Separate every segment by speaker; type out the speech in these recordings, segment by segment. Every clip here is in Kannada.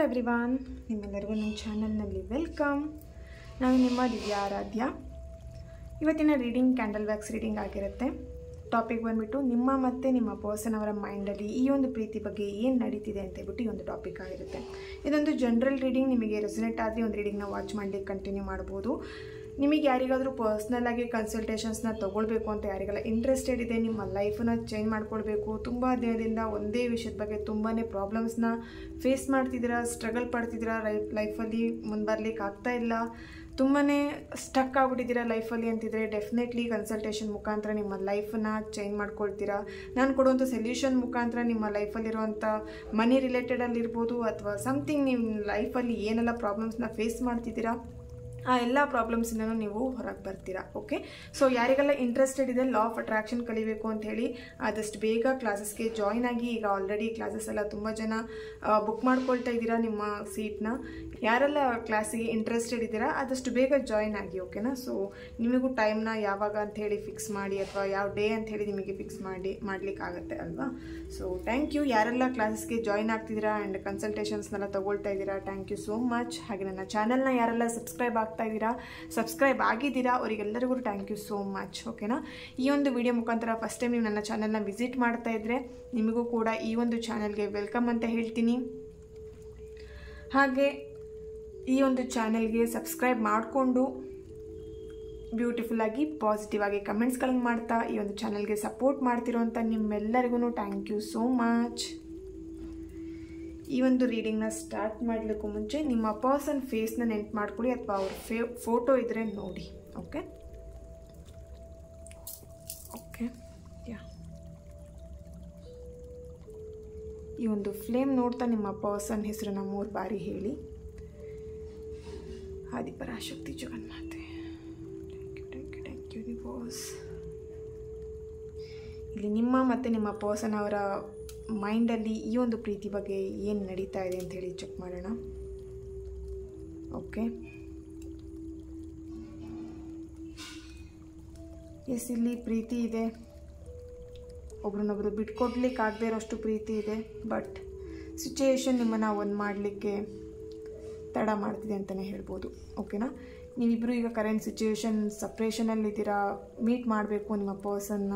Speaker 1: ಎವ್ರಿವಾನ್, ನಿಮ್ಮೆಲ್ಲರಿಗೂ ನಮ್ಮ ಚಾನಲ್ನಲ್ಲಿ ವೆಲ್ಕಮ್. ನಾನು ನಿಮ್ಮ ದಿವ್ಯಾ ಆರಾಧ್ಯ. ಇವತ್ತಿನ ರೀಡಿಂಗ್ ಕ್ಯಾಂಡಲ್ ವ್ಯಾಕ್ಸ್ ರೀಡಿಂಗ್ ಆಗಿರುತ್ತೆ. ಟಾಪಿಕ್ ಬಂದುಬಿಟ್ಟು ನಿಮ್ಮ ಮತ್ತು ನಿಮ್ಮ ಪರ್ಸನ್ ಅವರ ಮೈಂಡಲ್ಲಿ ಈ ಒಂದು ಪ್ರೀತಿ ಬಗ್ಗೆ ಏನು ನಡೀತಿದೆ ಅಂತ ಹೇಳ್ಬಿಟ್ಟು ಈ ಒಂದು ಟಾಪಿಕ್ ಆಗಿರುತ್ತೆ. ಇದೊಂದು ಜನರಲ್ ರೀಡಿಂಗ್. ನಿಮಗೆ ರೆಸೊನೇಟ್ ಆದರೆ ಒಂದು ರೀಡಿಂಗ್ನ ವಾಚ್ ಮಾಡಲಿಕ್ಕೆ ಕಂಟಿನ್ಯೂ ಮಾಡ್ಬೋದು. ನಿಮಗೆ ಯಾರಿಗಾದರೂ ಪರ್ಸ್ನಲಾಗಿ ಕನ್ಸಲ್ಟೇಷನ್ಸ್ನ ತೊಗೊಳ್ಬೇಕು ಅಂತ ಯಾರಿಗೆಲ್ಲ ಇಂಟ್ರೆಸ್ಟೆಡ್ ಇದೆ, ನಿಮ್ಮ ಲೈಫನ್ನ ಚೇಂಜ್ ಮಾಡ್ಕೊಳ್ಬೇಕು, ತುಂಬ ದಿನದಿಂದ ಒಂದೇ ವಿಷಯದ ಬಗ್ಗೆ ತುಂಬಾ ಪ್ರಾಬ್ಲಮ್ಸ್ನ ಫೇಸ್ ಮಾಡ್ತಿದ್ದೀರಾ, ಸ್ಟ್ರಗಲ್ ಪಡ್ತಿದ್ದೀರಾ, ಲೈಫಲ್ಲಿ ಮುಂದೆ ಬರಲಿಕ್ಕೆ ಆಗ್ತಾ ಇಲ್ಲ, ತುಂಬಾ ಸ್ಟಕ್ ಆಗಿಬಿಟ್ಟಿದ್ದೀರಾ ಲೈಫಲ್ಲಿ ಅಂತಿದ್ರೆ ಡೆಫಿನೆಟ್ಲಿ ಕನ್ಸಲ್ಟೇಷನ್ ಮುಖಾಂತರ ನಿಮ್ಮ ಲೈಫನ್ನು ಚೇಂಜ್ ಮಾಡ್ಕೊಳ್ತೀರಾ. ನಾನು ಕೊಡುವಂಥ ಸೊಲ್ಯೂಷನ್ ಮುಖಾಂತರ ನಿಮ್ಮ ಲೈಫಲ್ಲಿರುವಂಥ ಮನಿ ರಿಲೇಟೆಡಲ್ಲಿರ್ಬೋದು ಅಥವಾ ಸಮಥಿಂಗ್ ನಿಮ್ಮ ಲೈಫಲ್ಲಿ ಏನೆಲ್ಲ ಪ್ರಾಬ್ಲಮ್ಸ್ನ ಫೇಸ್ ಮಾಡ್ತಿದ್ದೀರಾ ಆ ಎಲ್ಲ ಪ್ರಾಬ್ಲಮ್ಸಿಂದನೂ ನೀವು ಹೊರಗೆ ಬರ್ತೀರಾ. ಓಕೆ, ಸೊ ಯಾರಿಗೆಲ್ಲ ಇಂಟ್ರೆಸ್ಟೆಡ್ ಇದೆ ಲಾ ಆಫ್ ಅಟ್ರಾಕ್ಷನ್ ಕಲಿಬೇಕು ಅಂತ ಹೇಳಿ ಆದಷ್ಟು ಬೇಗ ಕ್ಲಾಸಸ್ಗೆ ಜಾಯ್ನ್ ಆಗಿ. ಈಗ ಆಲ್ರೆಡಿ ಕ್ಲಾಸಸ್ ಎಲ್ಲ ತುಂಬ ಜನ ಬುಕ್ ಮಾಡ್ಕೊಳ್ತಾ ಇದ್ದೀರಾ ನಿಮ್ಮ ಸೀಟ್ನ. ಯಾರೆಲ್ಲ ಕ್ಲಾಸಿಗೆ ಇಂಟ್ರೆಸ್ಟೆಡ್ ಇದ್ದೀರಾ ಆದಷ್ಟು ಬೇಗ ಜಾಯ್ನ್ ಆಗಿ. ಓಕೆನಾ? ಸೊ ನಿಮಗೂ ಟೈಮ್ನ ಯಾವಾಗ ಅಂಥೇಳಿ ಫಿಕ್ಸ್ ಮಾಡಿ ಅಥವಾ ಯಾವ ಡೇ ಅಂಥೇಳಿ ನಿಮಗೆ ಫಿಕ್ಸ್ ಮಾಡಲಿಕ್ಕಾಗತ್ತೆ ಅಲ್ವಾ? ಸೊ ಥ್ಯಾಂಕ್ ಯು ಯಾರೆಲ್ಲ ಕ್ಲಾಸಸ್ಗೆ ಜಾಯ್ನ್ ಆಗ್ತಿದ್ದೀರಾ ಆ್ಯಂಡ್ ಕನ್ಸಲ್ಟೇಷನ್ಸ್ನೆಲ್ಲ ತೊಗೊಳ್ತಾ ಇದ್ದೀರಾ. Thank you so much. ಹಾಗೆ ನನ್ನ ಚಾನಲ್ನ ಯಾರೆಲ್ಲ ಸಬ್ಸ್ಕ್ರೈಬ್ ಆಗಿದ್ದೀರಾ ಅವರಿಗೆಲ್ಲರಿಗೂ ಥ್ಯಾಂಕ್ ಯು ಸೋ ಮಚ್. ಓಕೆನಾ? ಈ ಒಂದು ವಿಡಿಯೋ ಮುಖಾಂತರ ಫಸ್ಟ್ ಟೈಮ್ ನೀವು ನನ್ನ ಚಾನಲ್ನ ವಿಸಿಟ್ ಮಾಡ್ತಾ ಇದ್ದರೆ ನಿಮಗೂ ಕೂಡ ಈ ಒಂದು ಚಾನಲ್ಗೆ ವೆಲ್ಕಮ್ ಅಂತ ಹೇಳ್ತೀನಿ. ಹಾಗೆ ಈ ಒಂದು ಚಾನಲ್ಗೆ ಸಬ್ಸ್ಕ್ರೈಬ್ ಮಾಡಿಕೊಂಡು ಬ್ಯೂಟಿಫುಲ್ಲಾಗಿ ಪಾಸಿಟಿವ್ ಆಗಿ ಕಮೆಂಟ್ಸ್ಗಳನ್ನು ಮಾಡ್ತಾ ಈ ಒಂದು ಚಾನಲ್ಗೆ ಸಪೋರ್ಟ್ ಮಾಡ್ತಿರೋಂಥ ನಿಮ್ಮೆಲ್ಲರಿಗೂ ಥ್ಯಾಂಕ್ ಯು ಸೋ ಮಚ್. ಈ ಒಂದು ರೀಡಿಂಗ್ನ ಸ್ಟಾರ್ಟ್ ಮಾಡಲಿಕ್ಕೂ ಮುಂಚೆ ನಿಮ್ಮ ಪರ್ಸನ್ ಫೇಸ್ನ ನೆನ್ಪು ಮಾಡ್ಕೊಳ್ಳಿ ಅಥವಾ ಅವ್ರ ಫೋಟೋ ಇದ್ದರೆ ನೋಡಿ. ಓಕೆ ಓಕೆ ಯಾ ಈ ಒಂದು ಫ್ಲೇಮ್ ನೋಡ್ತಾ ನಿಮ್ಮ ಪರ್ಸನ್ ಹೆಸರನ್ನ 3 ಬಾರಿ ಹೇಳಿ. ಆದಿಪರಾಶಕ್ತಿ ಜಗನ್ಮಾತೆ, ಥ್ಯಾಂಕ್ ಯು ಯೂನಿವರ್ಸ್. ಇಲ್ಲಿ ನಿಮ್ಮ ಮತ್ತು ನಿಮ್ಮ ಪರ್ಸನ್ ಅವರ ಮೈಂಡಲ್ಲಿ ಈ ಒಂದು ಪ್ರೀತಿ ಬಗ್ಗೆ ಏನು ನಡೀತಾ ಇದೆ ಅಂಥೇಳಿ ಚೆಕ್ ಮಾಡೋಣ. ಓಕೆ, ಎಸ್, ಇಲ್ಲಿ ಪ್ರೀತಿ ಇದೆ. ಒಬ್ರನ್ನೊಬ್ರು ಬಿಟ್ಕೊಡ್ಲಿಕ್ಕಾಗದೇ ಇರೋಷ್ಟು ಪ್ರೀತಿ ಇದೆ. ಬಟ್ ಸಿಚುಯೇಷನ್ ನಿಮ್ಮನ್ನು ಒಂದು ಮಾಡಲಿಕ್ಕೆ ತಡ ಮಾಡ್ತಿದೆ ಅಂತಲೇ ಹೇಳ್ಬೋದು. ಓಕೆನಾ? ನೀವಿಬ್ಬರು ಈಗ ಕರೆಂಟ್ ಸಿಚುಯೇಷನ್ ಸಪ್ರೇಷನಲ್ಲಿದ್ದೀರಾ, ಮೀಟ್ ಮಾಡಬೇಕು ನಿಮ್ಮ ಪರ್ಸನ್ನ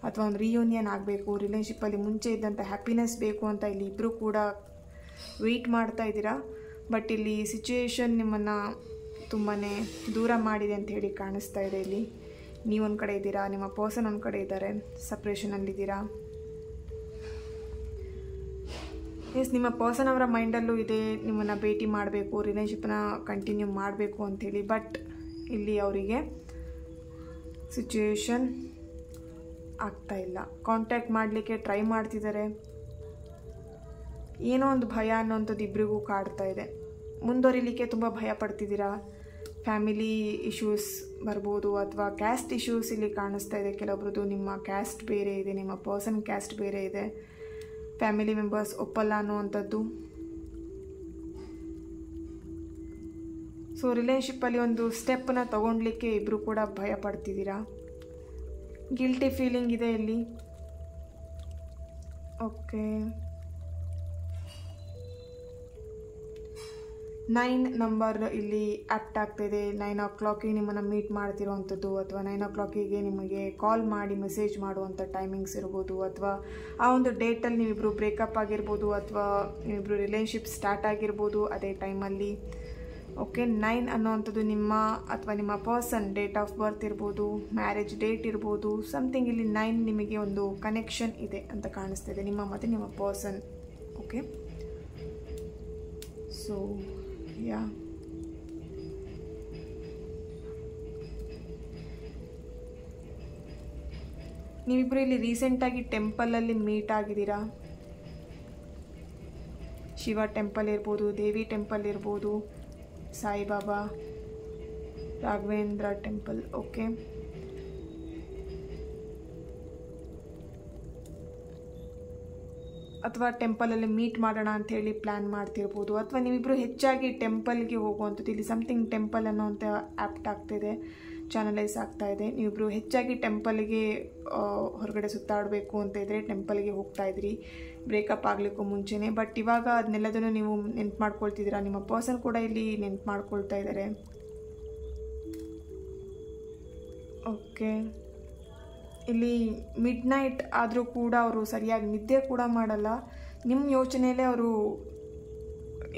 Speaker 1: ಅಥವಾ ಒಂದು ರಿಯೂನಿಯನ್ ಆಗಬೇಕು, ರಿಲೇಷನ್ಶಿಪ್ಪಲ್ಲಿ ಮುಂಚೆ ಇದ್ದಂಥ ಹ್ಯಾಪಿನೆಸ್ ಬೇಕು ಅಂತ ಇಲ್ಲಿ ಇಬ್ಬರು ಕೂಡ ವೆಯ್ಟ್ ಮಾಡ್ತಾ ಇದ್ದೀರಾ. ಬಟ್ ಇಲ್ಲಿ ಸಿಚುಯೇಷನ್ ನಿಮ್ಮನ್ನು ತುಂಬಾ ದೂರ ಮಾಡಿದೆ ಅಂತ ಹೇಳಿ ಕಾಣಿಸ್ತಾ ಇದೆ. ಇಲ್ಲಿ ನೀವೊಂದು ಕಡೆ ಇದ್ದೀರಾ, ನಿಮ್ಮ ಪರ್ಸನ್ ಒಂದು ಕಡೆ ಇದ್ದಾರೆ, ಸಪ್ರೇಷನಲ್ಲಿದ್ದೀರಾ. ಎಸ್, ನಿಮ್ಮ ಪರ್ಸನ್ ಅವರ ಮೈಂಡಲ್ಲೂ ಇದೆ ನಿಮ್ಮನ್ನು ಭೇಟಿ ಮಾಡಬೇಕು, ರಿಲೇಷನ್ಶಿಪ್ನ ಕಂಟಿನ್ಯೂ ಮಾಡಬೇಕು ಅಂಥೇಳಿ. ಬಟ್ ಇಲ್ಲಿ ಅವರಿಗೆ ಸಿಚುಯೇಷನ್ ಆಗ್ತಾ ಇಲ್ಲ. ಕಾಂಟ್ಯಾಕ್ಟ್ ಮಾಡಲಿಕ್ಕೆ ಟ್ರೈ ಮಾಡ್ತಿದ್ದಾರೆ. ಏನೋ ಒಂದು ಭಯ ಅನ್ನೋಂಥದ್ದು ಇಬ್ಬರಿಗೂ ಕಾಡ್ತಾ ಇದೆ. ಮುಂದುವರಿಲಿಕ್ಕೆ ತುಂಬ ಭಯ ಪಡ್ತಿದ್ದೀರಾ. ಫ್ಯಾಮಿಲಿ ಇಶ್ಯೂಸ್ ಬರ್ಬೋದು ಅಥವಾ ಕ್ಯಾಸ್ಟ್ ಇಶ್ಯೂಸ್ ಇಲ್ಲಿ ಕಾಣಿಸ್ತಾ ಇದೆ. ಕೆಲವೊಬ್ರದ್ದು ನಿಮ್ಮ ಕ್ಯಾಸ್ಟ್ ಬೇರೆ ಇದೆ, ನಿಮ್ಮ ಪರ್ಸನ್ ಕ್ಯಾಸ್ಟ್ ಬೇರೆ ಇದೆ, ಫ್ಯಾಮಿಲಿ ಮೆಂಬರ್ಸ್ ಒಪ್ಪಲ್ಲ ಅನ್ನುವಂಥದ್ದು. ಸೊ ರಿಲೇಷನ್ಶಿಪ್ಪಲ್ಲಿ ಒಂದು ಸ್ಟೆಪ್ಪನ್ನ ತೊಗೊಳ್ಲಿಕ್ಕೆ ಇಬ್ಬರು ಕೂಡ ಭಯ ಪಡ್ತಿದ್ದೀರಾ. ಗಿಲ್ಟಿ ಫೀಲಿಂಗ್ ಇದೆ ಇಲ್ಲಿ. ಓಕೆ, 9 ನಂಬರ್ ಇಲ್ಲಿ ಆ್ಯಕ್ಟ್ ಆಗ್ತಾಯಿದೆ. 9 o'clock ನಿಮ್ಮನ್ನು ಮೀಟ್ ಮಾಡ್ತಿರೋವಂಥದ್ದು ಅಥವಾ 9 o'clock ನಿಮಗೆ ಕಾಲ್ ಮಾಡಿ ಮೆಸೇಜ್ ಮಾಡುವಂಥ ಟೈಮಿಂಗ್ಸ್ ಇರ್ಬೋದು. ಅಥವಾ ಆ ಒಂದು ಡೇಟಲ್ಲಿ ನೀವಿಬ್ಬರು ಬ್ರೇಕಪ್ ಆಗಿರ್ಬೋದು ಅಥವಾ ನೀವಿಬ್ಬರು ರಿಲೇಷನ್ಶಿಪ್ ಸ್ಟಾರ್ಟ್ ಆಗಿರ್ಬೋದು ಅದೇ ಟೈಮಲ್ಲಿ. ಓಕೆ, 9 ಅನ್ನೋವಂಥದ್ದು ನಿಮ್ಮ ಅಥವಾ ನಿಮ್ಮ ಪರ್ಸನ್ ಡೇಟ್ ಆಫ್ ಬರ್ತ್ ಇರ್ಬೋದು, ಮ್ಯಾರೇಜ್ ಡೇಟ್ ಇರ್ಬೋದು, ಸಮಥಿಂಗ್ ಇಲ್ಲಿ 9 ನಿಮಗೆ ಒಂದು ಕನೆಕ್ಷನ್ ಇದೆ ಅಂತ ಕಾಣಿಸ್ತಾ ಇದೆ ನಿಮ್ಮ ಮತ್ತು ನಿಮ್ಮ ಪರ್ಸನ್. ಓಕೆ, ಸೊ ಯಾ ನೀವಿಬ್ಬರು ಇಲ್ಲಿ ರೀಸೆಂಟಾಗಿ ಟೆಂಪಲಲ್ಲಿ ಮೀಟ್ ಆಗಿದ್ದೀರಾ. ಶಿವ ಟೆಂಪಲ್ ಇರ್ಬೋದು, ದೇವಿ ಟೆಂಪಲ್ ಇರ್ಬೋದು, ಸಾಯಿಬಾಬಾ, ರಾಘವೇಂದ್ರ ಟೆಂಪಲ್. ಓಕೆ, ಅಥವಾ ಟೆಂಪಲಲ್ಲಿ ಮೀಟ್ ಮಾಡೋಣ ಅಂಥೇಳಿ ಪ್ಲ್ಯಾನ್ ಮಾಡ್ತಿರ್ಬೋದು. ಅಥವಾ ನೀವಿಬ್ಬರು ಹೆಚ್ಚಾಗಿ ಟೆಂಪಲ್ಗೆ ಹೋಗುವಂಥದ್ದು. ಇಲ್ಲಿ ಸಮಥಿಂಗ್ ಟೆಂಪಲ್ ಅನ್ನೋಂಥ ಆ್ಯಪ್ಟ್ ಆಗ್ತಿದೆ, ಚಾನಲೈಸ್ ಆಗ್ತಾ ಇದೆ. ನೀವಿಬ್ಬರು ಹೆಚ್ಚಾಗಿ ಟೆಂಪಲ್ಗೆ ಹೊರಗಡೆ ಸುತ್ತಾಡಬೇಕು ಅಂತ ಇದ್ದರೆ ಟೆಂಪಲ್ಗೆ ಹೋಗ್ತಾಯಿದ್ರಿ. ಬ್ರೇಕಪ್ ಆಗಲಿಕ್ಕೂ ಮುಂಚೆನೇ. ಬಟ್ ಇವಾಗ ಅದನ್ನೆಲ್ಲದನ್ನು ನೀವು ನೆನ್ಪು ಮಾಡ್ಕೊಳ್ತಿದ್ದೀರಾ, ನಿಮ್ಮ ಪರ್ಸನ್ ಕೂಡ ಇಲ್ಲಿ ನೆನ್ಪು ಮಾಡ್ಕೊಳ್ತಾ ಇದ್ದಾರೆ. ಓಕೆ, ಇಲ್ಲಿ ಮಿಡ್ ನೈಟ್ ಆದರೂ ಕೂಡ ಅವರು ಸರಿಯಾಗಿ ನಿದ್ದೆ ಕೂಡ ಮಾಡಲ್ಲ. ನಿಮ್ಮ ಯೋಚನೆಯಲ್ಲೇ ಅವರು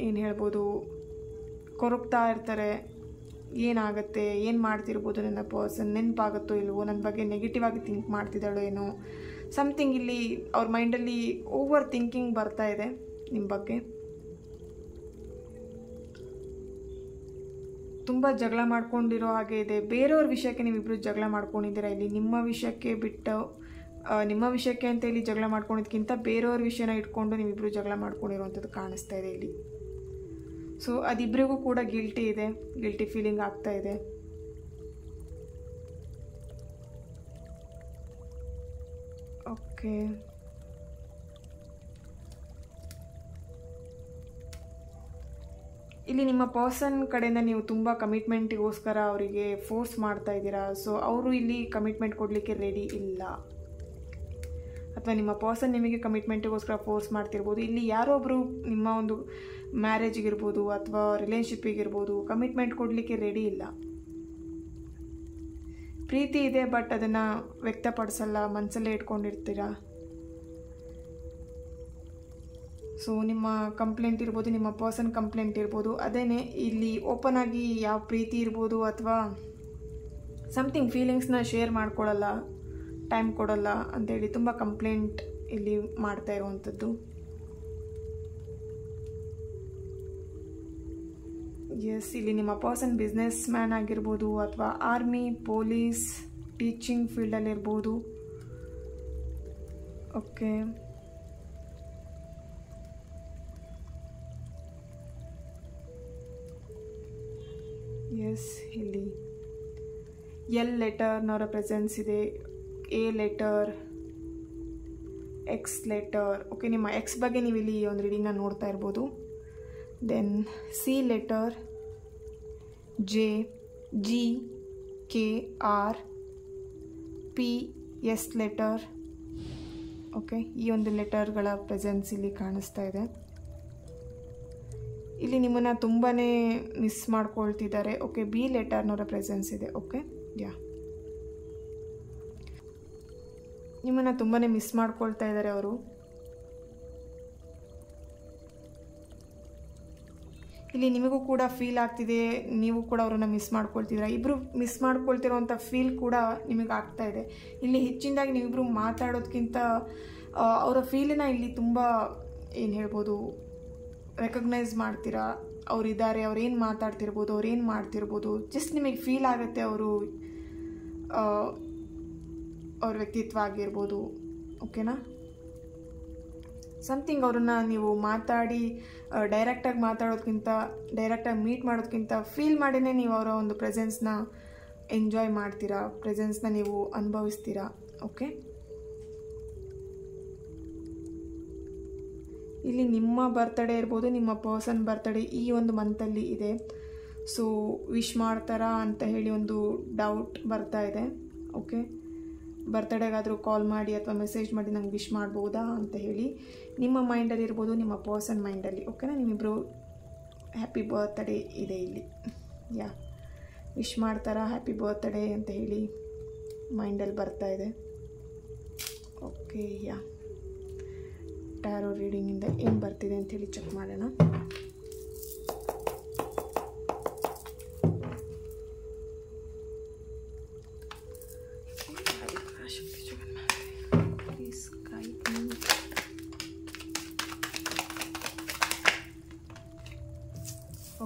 Speaker 1: ಏನು ಹೇಳ್ಬೋದು, ಕೊರಗ್ತಾ ಇರ್ತಾರೆ. ಏನಾಗುತ್ತೆ, ಏನು ಮಾಡ್ತಿರ್ಬೋದು ನನ್ನ ಪರ್ಸನ್, ನೆನಪಾಗುತ್ತೋ ಇಲ್ವೋ, ನನ್ನ ಬಗ್ಗೆ ನೆಗೆಟಿವ್ ಆಗಿ ಥಿಂಕ್ ಮಾಡ್ತಿದ್ದಾಳೋ ಏನೋ, ಸಮಥಿಂಗ್ ಇಲ್ಲಿ ಅವ್ರ ಮೈಂಡಲ್ಲಿ ಓವರ್ ಥಿಂಕಿಂಗ್ ಬರ್ತಾ ಇದೆ ನಿಮ್ಮ ಬಗ್ಗೆ. ತುಂಬ ಜಗಳ ಮಾಡ್ಕೊಂಡಿರೋ ಹಾಗೆ ಇದೆ. ಬೇರೆಯವ್ರ ವಿಷಯಕ್ಕೆ ನೀವಿಬ್ಬರು ಜಗಳ ಮಾಡ್ಕೊಂಡಿದ್ದೀರಾ. ಇಲ್ಲಿ ನಿಮ್ಮ ವಿಷಯಕ್ಕೆ ಬಿಟ್ಟು, ನಿಮ್ಮ ವಿಷಯಕ್ಕೆ ಅಂತ ಇಲ್ಲಿ ಜಗಳ ಮಾಡ್ಕೊಂಡಿದ್ದಕ್ಕಿಂತ ಬೇರೆಯವ್ರ ವಿಷಯನ ಇಟ್ಕೊಂಡು ನೀವಿಬ್ಬರು ಜಗಳ ಮಾಡ್ಕೊಂಡಿರೋವಂಥದ್ದು ಕಾಣಿಸ್ತಾ ಇದೆ ಇಲ್ಲಿ. ಸೊ ಅದಿಬ್ಬರಿಗೂ ಕೂಡ ಗಿಲ್ಟಿ ಇದೆ, ಗಿಲ್ಟಿ ಫೀಲಿಂಗ್ ಆಗ್ತಾ ಇದೆ. ಓಕೆ, ಇಲ್ಲಿ ನಿಮ್ಮ ಪರ್ಸನ್ ಕಡೆಯಿಂದ ನೀವು ತುಂಬ ಕಮಿಟ್ಮೆಂಟಿಗೋಸ್ಕರ ಅವರಿಗೆ ಫೋರ್ಸ್ ಮಾಡ್ತಾ ಇದ್ದೀರಾ. ಸೊ ಅವರು ಇಲ್ಲಿ ಕಮಿಟ್ಮೆಂಟ್ ಕೊಡಲಿಕ್ಕೆ ರೆಡಿ ಇಲ್ಲ, ಅಥವಾ ನಿಮ್ಮ ಪರ್ಸನ್ ನಿಮಗೆ ಕಮಿಟ್ಮೆಂಟಿಗೋಸ್ಕರ ಫೋರ್ಸ್ ಮಾಡ್ತಿರ್ಬೋದು. ಇಲ್ಲಿ ಯಾರೊಬ್ಬರು ನಿಮ್ಮ ಒಂದು ಮ್ಯಾರೇಜಿಗಿರ್ಬೋದು ಅಥವಾ ರಿಲೇಷನ್ಶಿಪ್ಪಿಗಿರ್ಬೋದು ಕಮಿಟ್ಮೆಂಟ್ ಕೊಡಲಿಕ್ಕೆ ರೆಡಿ ಇಲ್ಲ. ಪ್ರೀತಿ ಇದೆ, ಬಟ್ ಅದನ್ನು ವ್ಯಕ್ತಪಡಿಸಲ್ಲ, ಮನಸ್ಸಲ್ಲೇ ಇಟ್ಕೊಂಡಿರ್ತೀರ. ಸೊ ನಿಮ್ಮ ಕಂಪ್ಲೇಂಟ್ ಇರ್ಬೋದು, ನಿಮ್ಮ ಪರ್ಸನ್ ಕಂಪ್ಲೇಂಟ್ ಇರ್ಬೋದು. ಅದೇನೇ ಇಲ್ಲಿ ಓಪನ್ ಆಗಿ ಯಾವ ಪ್ರೀತಿ ಇರ್ಬೋದು ಅಥವಾ ಸಮಥಿಂಗ್ ಫೀಲಿಂಗ್ಸ್ನ ಶೇರ್ ಮಾಡ್ಕೊಳ್ಳಲ್ಲ, ಟೈಮ್ ಕೊಡಲ್ಲ ಅಂತೇಳಿ ತುಂಬ ಕಂಪ್ಲೇಂಟ್ ಇಲ್ಲಿ ಮಾಡ್ತಾ ಇರುವಂಥದ್ದು. ಎಸ್, ಇಲ್ಲಿ ನಿಮ್ಮ ಪರ್ಸನ್ ಬಿಸ್ನೆಸ್ ಮ್ಯಾನ್ ಆಗಿರ್ಬೋದು ಅಥವಾ ಆರ್ಮಿ, ಪೊಲೀಸ್, ಟೀಚಿಂಗ್ ಫೀಲ್ಡಲ್ಲಿರ್ಬೋದು. ಓಕೆ, ಎಸ್, ಇಲ್ಲಿ ಎಲ್ ಲೆಟರ್ನವರ ಪ್ರೆಸೆನ್ಸ್ ಇದೆ, A letter, X letter. Okay, ನಿಮ್ಮ ಎಕ್ಸ್ ಬಗ್ಗೆ ನೀವು ಇಲ್ಲಿ ಒಂದು ರೀಡಿಂಗ್ನ ನೋಡ್ತಾ ಇರ್ಬೋದು. Then C letter, J, G, K, R, P, S letter. Okay, ಈ ಒಂದು ಲೆಟರ್ಗಳ ಪ್ರೆಸೆನ್ಸ್ ಇಲ್ಲಿ ಕಾಣಿಸ್ತಾ ಇದೆ. ಇಲ್ಲಿ ನಿಮ್ಮನ್ನು ತುಂಬಾ ಮಿಸ್ ಮಾಡ್ಕೊಳ್ತಿದ್ದಾರೆ. ಓಕೆ, ಬಿ ಲೆಟರ್ನವರ ಪ್ರೆಸೆನ್ಸ್ ಇದೆ. ಓಕೆ, ಯಾ, ನಿಮ್ಮನ್ನು ತುಂಬಾ ಮಿಸ್ ಮಾಡ್ಕೊಳ್ತಾ ಇದ್ದಾರೆ ಅವರು. ಇಲ್ಲಿ ನಿಮಗೂ ಕೂಡ ಫೀಲ್ ಆಗ್ತಿದೆ, ನೀವು ಕೂಡ ಅವರನ್ನು ಮಿಸ್ ಮಾಡ್ಕೊಳ್ತಿದ್ದೀರಾ. ಇಬ್ಬರು ಮಿಸ್ ಮಾಡ್ಕೊಳ್ತಿರೋವಂಥ ಫೀಲ್ ಕೂಡ ನಿಮಗೆ ಆಗ್ತಾ ಇದೆ. ಇಲ್ಲಿ ಹೆಚ್ಚಿನದಾಗಿ ನೀವಿಬ್ಬರು ಮಾತಾಡೋದಕ್ಕಿಂತ ಅವರ ಫೀಲಿನ ಇಲ್ಲಿ ತುಂಬ ಏನು ಹೇಳ್ಬೋದು, ರೆಕಗ್ನೈಸ್ ಮಾಡ್ತೀರಾ. ಅವರಿದ್ದಾರೆ, ಅವ್ರೇನು ಮಾತಾಡ್ತಿರ್ಬೋದು, ಅವ್ರೇನು ಮಾಡ್ತಿರ್ಬೋದು, ಜಸ್ಟ್ ನಿಮಗೆ ಫೀಲ್ ಆಗುತ್ತೆ ಅವರು ಅವ್ರ ವ್ಯಕ್ತಿತ್ವ ಆಗಿರ್ಬೋದು. ಓಕೆನಾ, ಸಮಥಿಂಗ್ ಅವ್ರನ್ನ ನೀವು ಮಾತಾಡಿ ಡೈರೆಕ್ಟಾಗಿ ಮಾತಾಡೋದಕ್ಕಿಂತ, ಡೈರೆಕ್ಟಾಗಿ ಮೀಟ್ ಮಾಡೋದಕ್ಕಿಂತ ಫೀಲ್ ಮಾಡಿನೇ ನೀವು ಅವರ ಒಂದು ಪ್ರೆಸೆನ್ಸ್ನ ಎಂಜಾಯ್ ಮಾಡ್ತೀರಾ, ಪ್ರೆಸೆನ್ಸ್ನ ನೀವು ಅನುಭವಿಸ್ತೀರಾ. ಓಕೆ, ಇಲ್ಲಿ ನಿಮ್ಮ ಬರ್ತ್ಡೇ ಇರ್ಬೋದು, ನಿಮ್ಮ ಪರ್ಸನ್ ಬರ್ತ್ಡೇ ಈ ಒಂದು ಮಂತಲ್ಲಿ ಇದೆ. ಸೊ ವಿಶ್ ಮಾಡ್ತಾರಾ ಅಂತ ಹೇಳಿ ಒಂದು ಡೌಟ್ ಬರ್ತಾ ಇದೆ. ಓಕೆ, ಬರ್ತ್ಡೇಗಾದರೂ ಕಾಲ್ ಮಾಡಿ ಅಥವಾ ಮೆಸೇಜ್ ಮಾಡಿ ನಂಗೆ ವಿಶ್ ಮಾಡ್ಬೋದಾ ಅಂತ ಹೇಳಿ ನಿಮ್ಮ ಮೈಂಡಲ್ಲಿ ಇರ್ಬೋದು, ನಿಮ್ಮ ಪರ್ಸನ್ ಮೈಂಡಲ್ಲಿ. ಓಕೆನಾ, ನಿಮ್ಮಿಬ್ಬರು ಹ್ಯಾಪಿ ಬರ್ತ್ಡೇ ಇದೆ ಇಲ್ಲಿ. ಯಾ, ವಿಶ್ ಮಾಡ್ತಾರಾ ಹ್ಯಾಪಿ ಬರ್ತ್ಡೇ ಅಂತ ಹೇಳಿ ಮೈಂಡಲ್ಲಿ ಬರ್ತಾ ಇದೆ. ಓಕೆ, ಯಾ, ಟ್ಯಾರೋ ರೀಡಿಂಗಿಂದ ಏನು ಬರ್ತಿದೆ ಅಂಥೇಳಿ ಚೆಕ್ ಮಾಡೋಣ.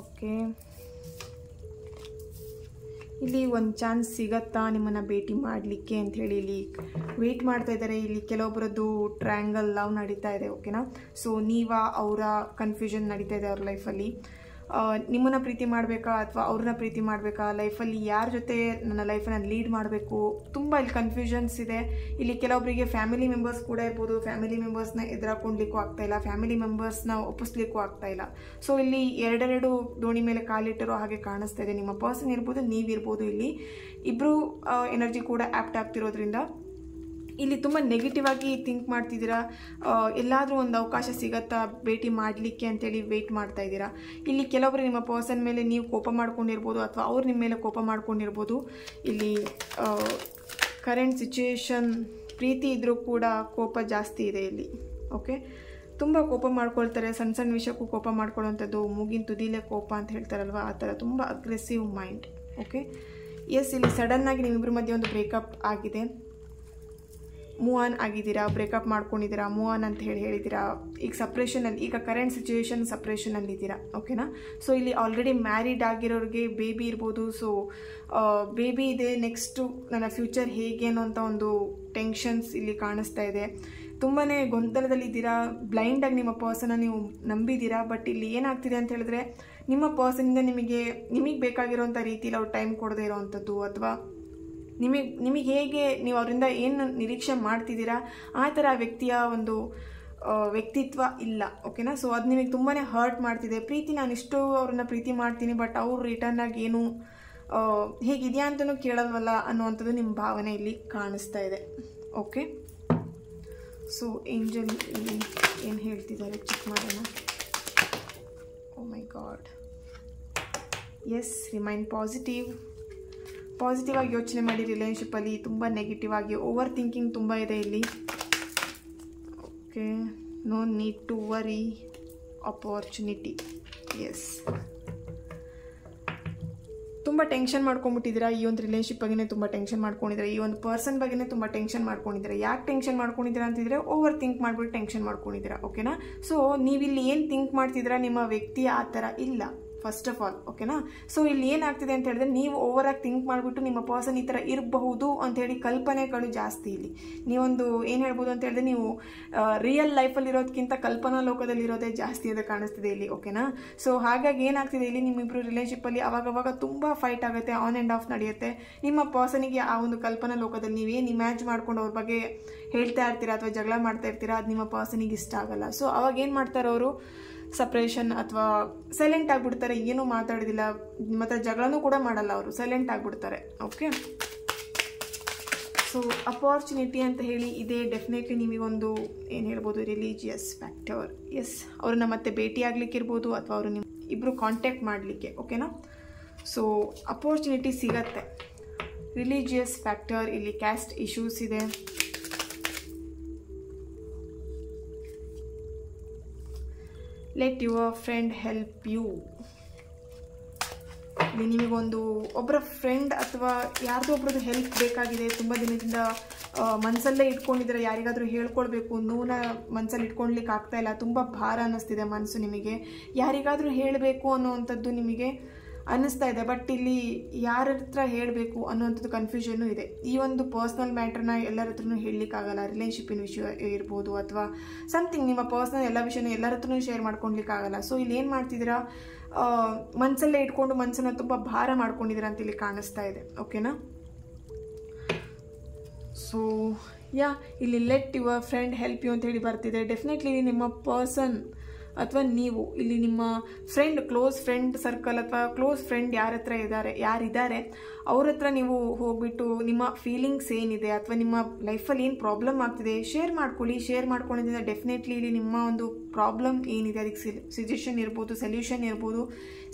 Speaker 1: ಓಕೆ, ಇಲ್ಲಿ ಒಂದು ಚಾನ್ಸ್ ಸಿಗತ್ತಾ ನಿಮ್ಮನ್ನು ಭೇಟಿ ಮಾಡಲಿಕ್ಕೆ ಅಂಥೇಳಿ ಇಲ್ಲಿ ವೆಯ್ಟ್ ಮಾಡ್ತಾ ಇದ್ದಾರೆ. ಇಲ್ಲಿ ಕೆಲವೊಬ್ಬರದ್ದು ಟ್ರ್ಯಾಂಗಲ್ ಲವ್ ನಡೀತಾ ಇದೆ. ಓಕೆನಾ, ಸೊ ಅವರ ಕನ್ಫ್ಯೂಷನ್ ನಡೀತಾ ಇದೆ ಅವ್ರ ಲೈಫಲ್ಲಿ. ನಿಮ್ಮನ್ನು ಪ್ರೀತಿ ಮಾಡಬೇಕಾ ಅಥವಾ ಅವ್ರನ್ನ ಪ್ರೀತಿ ಮಾಡಬೇಕಾ, ಲೈಫಲ್ಲಿ ಯಾರ ಜೊತೆ ನನ್ನ ಲೈಫನ್ನು ಲೀಡ್ ಮಾಡಬೇಕು, ತುಂಬ ಇಲ್ಲಿ ಕನ್ಫ್ಯೂಷನ್ಸ್ ಇದೆ. ಇಲ್ಲಿ ಕೆಲವೊಬ್ಬರಿಗೆ ಫ್ಯಾಮಿಲಿ ಮೆಂಬರ್ಸ್ ಕೂಡ ಇರ್ಬೋದು, ಫ್ಯಾಮಿಲಿ ಮೆಂಬರ್ಸ್ನ ಎದುರಾಕೊಂಡ್ಲಿಕ್ಕೂ ಆಗ್ತಾಯಿಲ್ಲ, ಫ್ಯಾಮಿಲಿ ಮೆಂಬರ್ಸ್ನ ಒಪ್ಪಿಸ್ಲಿಕ್ಕೂ ಆಗ್ತಾಯಿಲ್ಲ. ಸೊ ಇಲ್ಲಿ ಎರಡೆರಡು ದೋಣಿ ಮೇಲೆ ಕಾಲಿಟ್ಟಿರೋ ಹಾಗೆ ಕಾಣಿಸ್ತಾ ಇದೆ. ನಿಮ್ಮ ಪರ್ಸನ್ ಇರ್ಬೋದು, ನೀವಿರ್ಬೋದು. ಇಲ್ಲಿ ಇಬ್ಬರು ಎನರ್ಜಿ ಕೂಡ ಆ್ಯಪ್ಟ್ ಆಗ್ತಿರೋದ್ರಿಂದ ಇಲ್ಲಿ ತುಂಬ ನೆಗೆಟಿವ್ ಆಗಿ ಥಿಂಕ್ ಮಾಡ್ತಿದ್ದೀರಾ. ಎಲ್ಲಾದರೂ ಒಂದು ಅವಕಾಶ ಸಿಗತ್ತಾ ಭೇಟಿ ಮಾಡಲಿಕ್ಕೆ ಅಂತೇಳಿ ವೆಯ್ಟ್ ಮಾಡ್ತಾ ಇದ್ದೀರಾ. ಇಲ್ಲಿ ಕೆಲವೊಬ್ಬರು ನಿಮ್ಮ ಪರ್ಸನ್ ಮೇಲೆ ನೀವು ಕೋಪ ಮಾಡ್ಕೊಂಡಿರ್ಬೋದು ಅಥವಾ ಅವ್ರು ನಿಮ್ಮ ಮೇಲೆ ಕೋಪ ಮಾಡ್ಕೊಂಡಿರ್ಬೋದು. ಇಲ್ಲಿ ಕರೆಂಟ್ ಸಿಚುಯೇಷನ್ ಪ್ರೀತಿ ಇದ್ದರೂ ಕೂಡ ಕೋಪ ಜಾಸ್ತಿ ಇದೆ ಇಲ್ಲಿ. ಓಕೆ, ತುಂಬ ಕೋಪ ಮಾಡ್ಕೊಳ್ತಾರೆ, ಸಣ್ಣ ಸಣ್ಣ ವಿಷಯಕ್ಕೂ ಕೋಪ ಮಾಡ್ಕೊಳ್ಳೋವಂಥದ್ದು, ಮೂಗಿನ ತುದಿಲೇ ಕೋಪ ಅಂತ ಹೇಳ್ತಾರಲ್ವ, ಆ ಥರ ತುಂಬ ಅಗ್ರೆಸಿವ್ ಮೈಂಡ್. ಓಕೆ, ಎಸ್, ಇಲ್ಲಿ ಸಡನ್ನಾಗಿ ನಿಮ್ಮಿಬ್ಬರ ಮಧ್ಯೆ ಒಂದು ಬ್ರೇಕಪ್ ಆಗಿದೆ, ಮೂವ್ ಆನ್ ಆಗಿದ್ದೀರಾ, ಬ್ರೇಕಪ್ ಮಾಡ್ಕೊಂಡಿದ್ದೀರಾ, ಮೂವ್ ಆನ್ ಅಂತ ಹೇಳಿದ್ದೀರಾ. ಈಗ ಸಪ್ರೇಷನಲ್ಲಿ, ಈಗ ಕರೆಂಟ್ ಸಿಚುವೇಶನ್ ಸಪ್ರೇಷನಲ್ಲಿದ್ದೀರಾ. ಓಕೆನಾ. ಸೊ ಇಲ್ಲಿ ಆಲ್ರೆಡಿ ಮ್ಯಾರಿಡ್ ಆಗಿರೋರಿಗೆ ಬೇಬಿ ಇರ್ಬೋದು. ಸೊ ಬೇಬಿ ಇದೆ, ನೆಕ್ಸ್ಟು ನನ್ನ ಫ್ಯೂಚರ್ ಹೇಗೆ ಅನ್ನೋಂಥ ಒಂದು ಟೆನ್ಷನ್ಸ್ ಇಲ್ಲಿ ಕಾಣಿಸ್ತಾ ಇದೆ. ತುಂಬಾ ಗೊಂದಲದಲ್ಲಿದ್ದೀರಾ, ಬ್ಲೈಂಡಾಗಿ ನಿಮ್ಮ ಪರ್ಸನ್ನ ನೀವು ನಂಬಿದ್ದೀರಾ. ಬಟ್ ಇಲ್ಲಿ ಏನಾಗ್ತಿದೆ ಅಂತ ಹೇಳಿದ್ರೆ, ನಿಮ್ಮ ಪರ್ಸನಿಂದ ನಿಮಗೆ ಬೇಕಾಗಿರೋಂಥ ರೀತಿಯಲ್ಲಿ ಅವ್ರು ಟೈಮ್ ಕೊಡದೇ ಇರೋವಂಥದ್ದು, ಅಥವಾ ನಿಮಗೆ ಹೇಗೆ ನೀವು ಅವರಿಂದ ಏನು ನಿರೀಕ್ಷೆ ಮಾಡ್ತಿದ್ದೀರಾ ಆ ಥರ ವ್ಯಕ್ತಿಯ ಒಂದು ವ್ಯಕ್ತಿತ್ವ ಇಲ್ಲ. ಓಕೆನಾ. ಸೊ ಅದು ನಿಮಗೆ ತುಂಬಾ ಹರ್ಟ್ ಮಾಡ್ತಿದೆ. ಪ್ರೀತಿ, ನಾನಿಷ್ಟು ಅವ್ರನ್ನ ಪ್ರೀತಿ ಮಾಡ್ತೀನಿ, ಬಟ್ ಅವರು ರಿಟರ್ನ್ ಆಗಿ ಏನು ಹೇಗಿದೆಯಾ ಅಂತಲೂ ಕೇಳಲ್ವಲ್ಲ ಅನ್ನುವಂಥದ್ದು ನಿಮ್ಮ ಭಾವನೆ ಇಲ್ಲಿ ಕಾಣಿಸ್ತಾ ಇದೆ. ಓಕೆ, ಸೊ ಏಂಜಲ್ ಇಲ್ಲಿ ಏನು ಹೇಳ್ತಿದ್ದಾರೆ ಚೆಕ್ ಮಾಡೋಣ. ಓ ಮೈ ಗಾಡ್. ಎಸ್, ರಿಮೈನ್ ಪಾಸಿಟಿವ್ ಆಗಿ ಯೋಚನೆ ಮಾಡಿ. ರಿಲೇಷನ್ಶಿಪ್ಪಲ್ಲಿ ತುಂಬ ನೆಗೆಟಿವ್ ಆಗಿ ಓವರ್ ಥಿಂಕಿಂಗ್ ತುಂಬ ಇದೆ ಇಲ್ಲಿ. Okay, no need to worry, opportunity. Yes, ತುಂಬ ಟೆನ್ಷನ್ ಮಾಡ್ಕೊಂಡ್ಬಿಟ್ಟಿದ್ದೀರಾ. ಈ ಒಂದು ರಿಲೇಷನ್ಶಿಪ್ ಬಗ್ಗೆನೇ ತುಂಬ ಟೆನ್ಷನ್ ಮಾಡ್ಕೊಂಡಿದ್ದೀರಾ, ಈ ಒಂದು ಪರ್ಸನ್ ಬಗ್ಗೆನೇ ತುಂಬ ಟೆನ್ಷನ್ ಮಾಡ್ಕೊಂಡಿದ್ದೀರಾ. ಯಾಕೆ ಟೆನ್ಷನ್ ಮಾಡ್ಕೊಂಡಿದ್ದೀರಾ ಅಂತಿದ್ರೆ, ಓವರ್ ಥಿಂಕ್ ಮಾಡಿಬಿಟ್ಟು ಟೆನ್ಷನ್ ಮಾಡ್ಕೊಂಡಿದ್ದೀರಾ. ಓಕೆನಾ. ಸೊ ನೀವಿಲ್ಲಿ ಏನು ಥಿಂಕ್ ಮಾಡ್ತಿದ್ದೀರಾ, ನಿಮ್ಮ ವ್ಯಕ್ತಿ ಆ ಥರ ಇಲ್ಲ ಫಸ್ಟ್ ಆಫ್ ಆಲ್. ಓಕೆನಾ. ಸೊ ಇಲ್ಲಿ ಏನಾಗ್ತಿದೆ ಅಂತ ಹೇಳಿದ್ರೆ, ನೀವು ಓವರ್ ಆಗಿ ಥಿಂಕ್ ಮಾಡಿಬಿಟ್ಟು ನಿಮ್ಮ ಪರ್ಸನ್ ಈ ಥರ ಇರಬಹುದು ಅಂತ ಹೇಳಿ ಕಲ್ಪನೆಗಳು ಜಾಸ್ತಿ ಇಲ್ಲಿ. ನೀವೊಂದು ಏನು ಹೇಳ್ಬೋದು ಅಂತ ಹೇಳಿದ್ರೆ, ನೀವು ರಿಯಲ್ ಲೈಫಲ್ಲಿ ಇರೋದಕ್ಕಿಂತ ಕಲ್ಪನಾ ಲೋಕದಲ್ಲಿ ಇರೋದೇ ಜಾಸ್ತಿ ಅಂತ ಕಾಣಿಸ್ತಿದೆ ಇಲ್ಲಿ. ಓಕೆನಾ. ಸೊ ಹಾಗಾಗಿ ಏನಾಗ್ತಿದೆ ಇಲ್ಲಿ, ನಿಮ್ಮಿಬ್ಬರು ರಿಲೇಷನ್ಶಿಪ್ಪಲ್ಲಿ ಅವಾಗವಾಗ ತುಂಬ ಫೈಟ್ ಆಗುತ್ತೆ, ಆನ್ ಆ್ಯಂಡ್ ಆಫ್ ನಡೆಯುತ್ತೆ. ನಿಮ್ಮ ಪರ್ಸನಿಗೆ ಆ ಒಂದು ಕಲ್ಪನಾ ಲೋಕದಲ್ಲಿ ನೀವೇನು ಇಮ್ಯಾಜ್ ಮಾಡ್ಕೊಂಡು ಅವ್ರ ಬಗ್ಗೆ ಹೇಳ್ತಾ ಇರ್ತೀರಾ ಅಥವಾ ಜಗಳ ಮಾಡ್ತಾ ಇರ್ತೀರಾ, ಅದು ನಿಮ್ಮ ಪರ್ಸನಿಗೆ ಇಷ್ಟ ಆಗಲ್ಲ. ಸೊ ಅವಾಗ ಏನು ಮಾಡ್ತಾರೆ ಅವರು, ಸಪ್ರೇಷನ್ ಅಥವಾ ಸೈಲೆಂಟ್ ಆಗಿಬಿಡ್ತಾರೆ, ಏನೂ ಮಾತಾಡೋದಿಲ್ಲ, ಮತ್ತು ಜಗಳನೂ ಕೂಡ ಮಾಡಲ್ಲ, ಅವರು ಸೈಲೆಂಟ್ ಆಗಿಬಿಡ್ತಾರೆ. ಓಕೆ, ಸೊ ಅಪಾರ್ಚುನಿಟಿ ಅಂತ ಹೇಳಿ ಇದೆ. ಡೆಫಿನೆಟ್ಲಿ ನಿಮಗೊಂದು ಏನು ಹೇಳ್ಬೋದು, ರಿಲಿಜಿಯಸ್ ಫ್ಯಾಕ್ಟರ್. ಎಸ್, ಅವ್ರನ್ನ ಮತ್ತೆ ಭೇಟಿ ಆಗ್ಲಿಕ್ಕಿರ್ಬೋದು ಅಥವಾ ಅವರು ನಿಮ್ಮ ಇಬ್ಬರು ಕಾಂಟ್ಯಾಕ್ಟ್ ಮಾಡಲಿಕ್ಕೆ. ಓಕೆನಾ. ಸೊ ಅಪಾರ್ಚುನಿಟಿ ಸಿಗತ್ತೆ. ರಿಲಿಜಿಯಸ್ ಫ್ಯಾಕ್ಟರ್, ಇಲ್ಲಿ ಕ್ಯಾಸ್ಟ್ ಇಶ್ಯೂಸ್ ಇದೆ. Let your friend help you. ಇಲ್ಲಿ ನಿಮಗೊಂದು ಒಬ್ಬರ ಫ್ರೆಂಡ್ ಅಥವಾ ಯಾರ್ದೋ ಒಬ್ರದ್ದು ಹೆಲ್ಪ್ ಬೇಕಾಗಿದೆ. ತುಂಬ ದಿನದಿಂದ ಮನಸ್ಸಲ್ಲೇ ಇಟ್ಕೊಂಡಿದ್ದೀರ, ಯಾರಿಗಾದರೂ ಹೇಳ್ಕೊಳ್ಬೇಕು, ನೋವನ್ನ ಮನಸ್ಸಲ್ಲಿ ಇಟ್ಕೊಳ್ಲಿಕ್ಕೆ ಆಗ್ತಾಯಿಲ್ಲ, ತುಂಬ ಭಾರ ಅನ್ನಿಸ್ತಿದೆ ಮನಸ್ಸು ನಿಮಗೆ, ಯಾರಿಗಾದರೂ ಹೇಳಬೇಕು ಅನ್ನೋವಂಥದ್ದು ನಿಮಗೆ ಅನ್ನಿಸ್ತಾ ಇದೆ. ಬಟ್ ಇಲ್ಲಿ ಯಾರ ಹತ್ರ ಹೇಳಬೇಕು ಅನ್ನೋವಂಥದ್ದು ಕನ್ಫ್ಯೂಷನ್ನು ಇದೆ. ಈ ಒಂದು ಪರ್ಸ್ನಲ್ ಮ್ಯಾಟ್ರನ್ನ ಎಲ್ಲರ ಹತ್ರನೂ ಹೇಳಲಿಕ್ಕಾಗಲ್ಲ. ರಿಲೇಷನ್ಶಿಪ್ಪಿನ ವಿಷಯ ಇರ್ಬೋದು ಅಥವಾ ಸಮಥಿಂಗ್, ನಿಮ್ಮ ಪರ್ಸ್ನಲ್ ಎಲ್ಲ ವಿಷಯನೂ ಎಲ್ಲರ ಹತ್ರನೂ ಶೇರ್ ಮಾಡ್ಕೊಳ್ಲಿಕ್ಕಾಗಲ್ಲ. ಸೊ ಇಲ್ಲಿ ಏನು ಮಾಡ್ತಿದ್ದೀರಾ, ಮನಸ್ಸಲ್ಲೇ ಇಟ್ಕೊಂಡು ಮನಸ್ಸನ್ನು ತುಂಬ ಭಾರ ಮಾಡ್ಕೊಂಡಿದ್ದೀರಾ ಅಂತ ಇಲ್ಲಿ ಕಾಣಿಸ್ತಾ ಇದೆ. ಓಕೆನಾ. ಸೊ ಇಲ್ಲಿ let your friend help you ಅಂತ ಹೇಳಿ ಬರ್ತಿದೆ. ಡೆಫಿನೆಟ್ಲಿ ನಿಮ್ಮ ಪರ್ಸನ್ ಅಥವಾ ನೀವು ಇಲ್ಲಿ ನಿಮ್ಮ ಫ್ರೆಂಡ್, ಕ್ಲೋಸ್ ಫ್ರೆಂಡ್ ಸರ್ಕಲ್ ಅಥವಾ ಕ್ಲೋಸ್ ಫ್ರೆಂಡ್ ಯಾರಿದ್ದಾರೆ ಅವ್ರ ಹತ್ರ ನೀವು ಹೋಗ್ಬಿಟ್ಟು ನಿಮ್ಮ ಫೀಲಿಂಗ್ಸ್ ಏನಿದೆ ಅಥವಾ ನಿಮ್ಮ ಲೈಫಲ್ಲಿ ಏನು ಪ್ರಾಬ್ಲಮ್ ಆಗ್ತಿದೆ ಶೇರ್ ಮಾಡ್ಕೊಳ್ಳಿ. ಶೇರ್ ಮಾಡ್ಕೊಳ್ಳೋದ್ರಿಂದ ಡೆಫಿನೆಟ್ಲಿ ಇಲ್ಲಿ ನಿಮ್ಮ ಒಂದು ಪ್ರಾಬ್ಲಮ್ ಏನಿದೆ ಅದಕ್ಕೆ ಸಜೆಷನ್ ಇರ್ಬೋದು, ಸೊಲ್ಯೂಷನ್ ಇರ್ಬೋದು,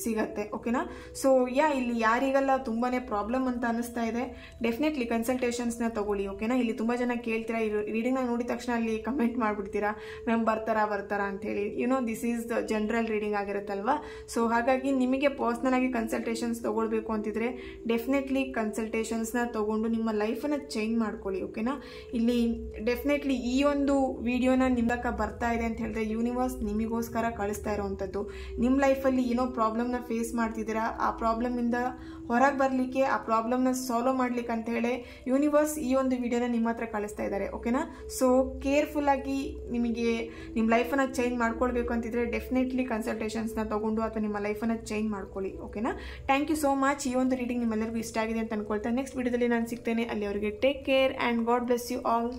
Speaker 1: ಸಿಗತ್ತೆ. ಓಕೆನಾ. ಸೊ ಇಲ್ಲಿ ಯಾರಿಗೆಲ್ಲ ತುಂಬಾ ಪ್ರಾಬ್ಲಮ್ ಅಂತ ಅನ್ನಿಸ್ತಾ ಇದೆ, ಡೆಫಿನೆಟ್ಲಿ ಕನ್ಸಲ್ಟೇಷನ್ಸ್ನ ತಗೊಳ್ಳಿ. ಓಕೆನಾ. ಇಲ್ಲಿ ತುಂಬ ಜನ ಕೇಳ್ತೀರಾ, ಈ ರೀಡಿಂಗ್ನ ನೋಡಿದ ತಕ್ಷಣ ಅಲ್ಲಿ ಕಮೆಂಟ್ ಮಾಡಿಬಿಡ್ತೀರಾ, ಮ್ಯಾಮ್ ಬರ್ತಾರಾ ಅಂತೇಳಿ. This is the general reading ಆಗಿರುತ್ತಲ್ವಾ. ಸೊ ಹಾಗಾಗಿ ನಿಮಗೆ ಪರ್ಸ್ನಲ್ ಆಗಿ ಕನ್ಸಲ್ಟೇಷನ್ಸ್ ತಗೊಳ್ಬೇಕು ಅಂತಿದ್ರೆ ಡೆಫಿನೆಟ್ಲಿ ಕನ್ಸಲ್ಟೇಷನ್ಸ್ನ ತಗೊಂಡು ನಿಮ್ಮ ಲೈಫನ್ನು ಚೇಂಜ್ ಮಾಡ್ಕೊಳ್ಳಿ. ಓಕೆನಾ. ಇಲ್ಲಿ ಡೆಫಿನೆಟ್ಲಿ ಈ ಒಂದು ವಿಡಿಯೋನ ನಿಮ್ಮಕ್ಕ ಬರ್ತಾ ಇದೆ ಅಂತ ಹೇಳಿದ್ರೆ ಯೂನಿವರ್ಸ್ ನಿಮಗೋಸ್ಕರ ಕಳಿಸ್ತಾ ಇರೋವಂಥದ್ದು. ನಿಮ್ಮ ಲೈಫಲ್ಲಿ ಏನೋ ಪ್ರಾಬ್ಲಮ್ನ ಫೇಸ್ ಮಾಡ್ತಿದ್ದೀರಾ, ಆ ಪ್ರಾಬ್ಲಮಿಂದ ಹೊರಗೆ ಬರಲಿಕ್ಕೆ, ಆ ಪ್ರಾಬ್ಲಮ್ನ ಸಾಲ್ವ್ ಮಾಡ್ಲಿಕ್ಕೆ ಅಂತ ಹೇಳಿ ಯೂನಿವರ್ಸ್ ಈ ಒಂದು ವಿಡಿಯೋನ ನಿಮ್ಮ ಹತ್ರ ಕಳಿಸ್ತಾ ಇದ್ದಾರೆ. ಓಕೆನಾ. ಸೊ ಕೇರ್ಫುಲ್ಲಾಗಿ ನಿಮಗೆ ನಿಮ್ಮ ಲೈಫನ್ನು ಚೇಂಜ್ ಮಾಡ್ಕೊಳ್ಬೇಕು ಅಂತಿದ್ರೆ ಡೆಫಿನೆಟ್ಲಿ ಕನ್ಸಲ್ಟೇಷನ್ಸ್ನ ತಗೊಂಡು ಅಥವಾ ನಿಮ್ಮ ಲೈಫನ್ನು ಚೇಂಜ್ ಮಾಡ್ಕೊಳ್ಳಿ. ಓಕೆನಾ. Thank you so much. ಈ ಒಂದು ರೀಡಿಂಗ್ ನಿಮ್ಮೆಲ್ಲರಿಗೂ ಇಷ್ಟ ಆಗಿದೆ ಅಂತ ಅನ್ಕೊಳ್ತಾ ನೆಕ್ಸ್ಟ್ ವಿಡಿಯೋದಲ್ಲಿ ನಾನು ಸಿಗ್ತೇನೆ. ಅಲ್ಲಿವರೆಗೆ take care and God bless you all.